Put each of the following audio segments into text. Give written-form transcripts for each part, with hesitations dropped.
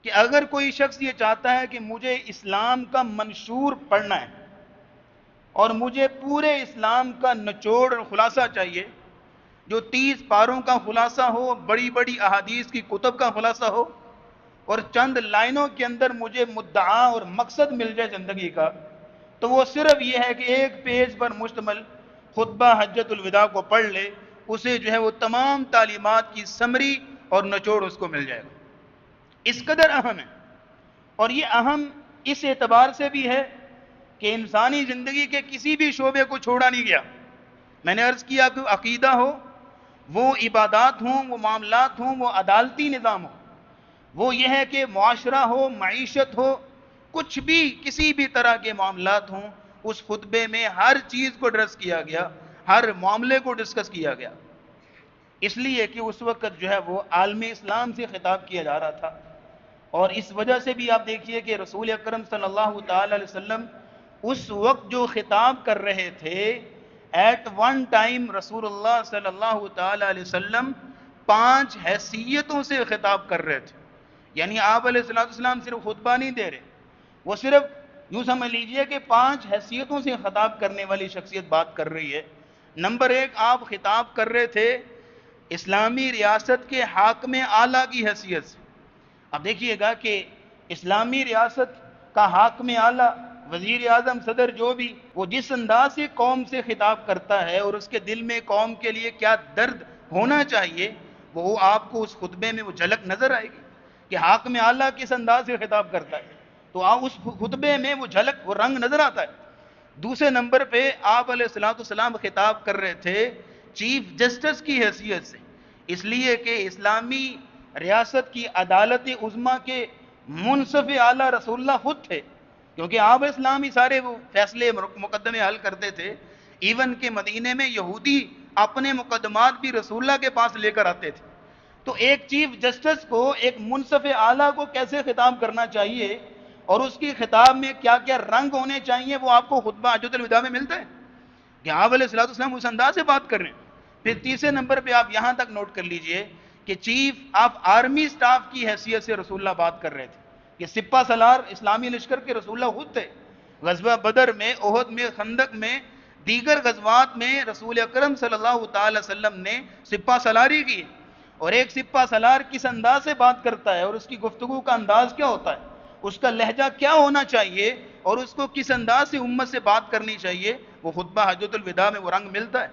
کہ اگر کوئی شخص یہ چاہتا ہے کہ مجھے اسلام کا منشور پڑھنا ہے اور مجھے پورے اسلام کا نچوڑ اور خلاصہ چاہیے، جو 30 پاروں کا خلاصہ ہو، بڑی بڑی احادیث کی کتب کا خلاصہ ہو، اور چند لائنوں کے اندر مجھے مدعا اور مقصد مل جائے زندگی کا، تو وہ صرف یہ ہے کہ ایک پیج پر مشتمل خطبہ حجۃ الوداع کو پڑھ لے، اسے جو ہے وہ تمام تعلیمات کی سمری اور نچوڑ اس کو مل جائے گا۔ اس قدر اہم ہے، اور یہ اہم اس اعتبار سے بھی ہے کہ انسانی زندگی کے کسی بھی شعبے کو چھوڑا نہیں گیا۔ میں نے عرض کیا کہ عقیدہ ہو، وہ عبادات ہوں، وہ معاملات ہوں، وہ عدالتی نظام ہو، وہ یہ ہے کہ معاشرہ ہو، معیشت ہو، کچھ بھی کسی بھی طرح کے معاملات ہوں، اس خطبے میں ہر چیز کو ڈرس کیا گیا، ہر معاملے کو ڈسکس کیا گیا، اس لیے کہ اس وقت جو ہے وہ عالم اسلام سے خطاب کیا جا رہا تھا۔ اور اس وجہ سے بھی آپ دیکھیے کہ رسول اکرم صلی اللہ تعالی علیہ وسلم اس وقت جو خطاب کر رہے تھے، ایٹ ون ٹائم رسول اللہ صلی اللہ تعالی علیہ وسلم 5 حیثیتوں سے خطاب کر رہے تھے۔ یعنی آپ علیہ السلام صرف خطبہ نہیں دے رہے، وہ صرف یوں سمجھ لیجئے کہ 5 حیثیتوں سے خطاب کرنے والی شخصیت بات کر رہی ہے۔ نمبر 1، آپ خطاب کر رہے تھے اسلامی ریاست کے حاکم اعلیٰ کی حیثیت سے۔ اب دیکھیے گا کہ اسلامی ریاست کا حاکم اعلیٰ، وزیر اعظم، صدر، جو بھی، وہ جس انداز سے قوم سے خطاب کرتا ہے اور اس کے دل میں قوم کے لیے کیا درد ہونا چاہیے، وہ آپ کو اس خطبے میں وہ جھلک نظر آئے گی کہ حاکم اعلیٰ کس انداز سے خطاب کرتا ہے، تو آپ اس خطبے میں وہ جھلک، وہ رنگ نظر آتا ہے۔ دوسرے نمبر پہ آپ علیہ السلام خطاب کر رہے تھے چیف جسٹس کی حیثیت سے، اس لیے کہ اسلامی ریاست کی عدالت عظمیٰ کے منصف اعلیٰ رسول اللہ خود تھے، کیونکہ آپ اسلام ہی سارے وہ فیصلے مقدمے حل کرتے تھے۔ ایون کہ مدینے میں یہودی اپنے مقدمات بھی رسول اللہ کے پاس لے کر آتے تھے۔ تو ایک چیف جسٹس کو، ایک منصف اعلیٰ کو کیسے خطاب کرنا چاہیے اور اس کی خطاب میں کیا کیا رنگ ہونے چاہیے، وہ آپ کو خطبہ حجۃ الوداع میں ملتا ہے کہ آپ علیہ السلام اس انداز سے بات کر رہے ہیں۔ پھر تیسرے نمبر پہ آپ یہاں تک نوٹ کر لیجئے کہ چیف آف آرمی سٹاف کی حیثیت سے رسول اللہ بات کر رہے تھے، کہ سپہ سالار اسلامی لشکر کے رسول اللہ خود تھے۔ غزوہ بدر میں، احد میں، خندق میں، دیگر غزوات میں رسول اکرم صلی اللہ تعالی وسلم نے سپہ سالاری کی، اور ایک سپہ سالار کس انداز سے بات کرتا ہے اور اس کی گفتگو کا انداز کیا ہوتا ہے، اس کا لہجہ کیا ہونا چاہیے اور اس کو کس انداز سے امت سے بات کرنی چاہیے، وہ خطبہ حجۃ الوداع میں وہ رنگ ملتا ہے۔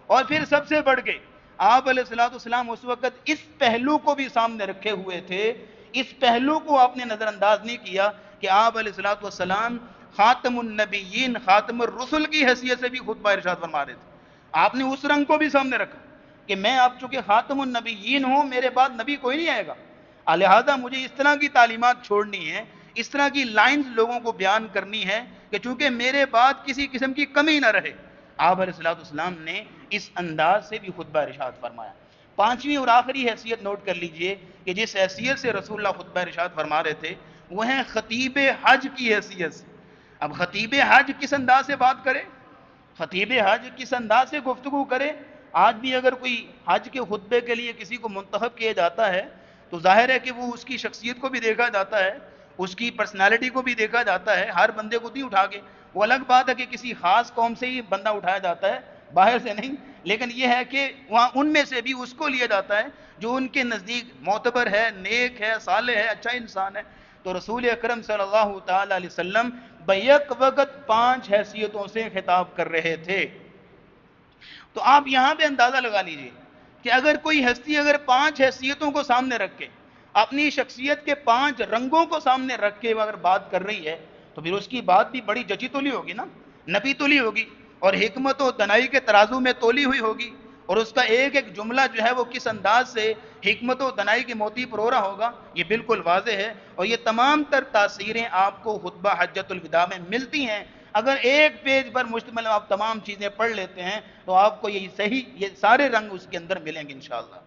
اور پھر سب سے بڑھ کے آپ علیہ السلام اس وقت اس پہلو کو بھی سامنے رکھے ہوئے تھے، اس پہلو کو آپ نے نظر انداز نہیں کیا کہ آپ علیہ السلام خاتم النبیین، خاتم الرسل کی حیثیت سے بھی خطبہ ارشاد فرما رہے تھے۔ آپ نے اس رنگ کو بھی سامنے رکھا کہ میں آپ چونکہ خاتم النبیین ہوں، میرے بعد نبی کوئی نہیں آئے گا، لہذا مجھے اس طرح کی تعلیمات چھوڑنی ہے، اس طرح کی لائنز لوگوں کو بیان کرنی ہے کہ چونکہ میرے بعد کسی قسم کی کمی نہ رہے۔ آپ علیہ السلام نے اس انداز سے بھی خطبہ ارشاد فرمایا۔ 5ویں اور آخری حیثیت نوٹ کر لیجئے کہ جس حیثیت سے رسول اللہ خطبہ ارشاد فرما رہے تھے، وہ ہیں خطیب حج کی حیثیت سے۔ اب خطیب حج کس انداز سے بات کرے، خطیب حج کس انداز سے گفتگو کرے؟ آج بھی اگر کوئی حج کے خطبے کے لیے کسی کو منتخب کیا جاتا ہے تو ظاہر ہے کہ وہ اس کی شخصیت کو بھی دیکھا جاتا ہے، اس کی پرسنالٹی کو بھی دیکھا جاتا ہے، ہر بندے کو نہیں اٹھا کے۔ وہ الگ بات ہے کہ کسی خاص قوم سے ہی بندہ اٹھایا جاتا ہے، باہر سے نہیں، لیکن یہ ہے کہ وہاں ان میں سے بھی اس کو لیا جاتا ہے جو ان کے نزدیک معتبر ہے، نیک ہے، صالح ہے، اچھا انسان ہے۔ تو رسول اکرم صلی اللہ تعالی علیہ وسلم بیک وقت 5 حیثیتوں سے خطاب کر رہے تھے۔ تو آپ یہاں پہ اندازہ لگا لیجئے کہ اگر کوئی ہستی اگر 5 حیثیتوں کو سامنے رکھ کے، اپنی شخصیت کے 5 رنگوں کو سامنے رکھ کے اگر بات کر رہی ہے، تو پھر اس کی بات بھی بڑی جچی تولی ہوگی نا، نپی تولی ہوگی، اور حکمت و دنائی کے ترازو میں تولی ہوئی ہوگی، اور اس کا ایک ایک جملہ جو ہے وہ کس انداز سے حکمت و دنائی کی موتی پرو رہا ہوگا، یہ بالکل واضح ہے۔ اور یہ تمام تر تاثیریں آپ کو خطبہ حجۃ الوداع میں ملتی ہیں۔ اگر ایک پیج پر مشتمل آپ تمام چیزیں پڑھ لیتے ہیں تو آپ کو یہ صحیح، یہ سارے رنگ اس کے اندر ملیں گے انشاءاللہ۔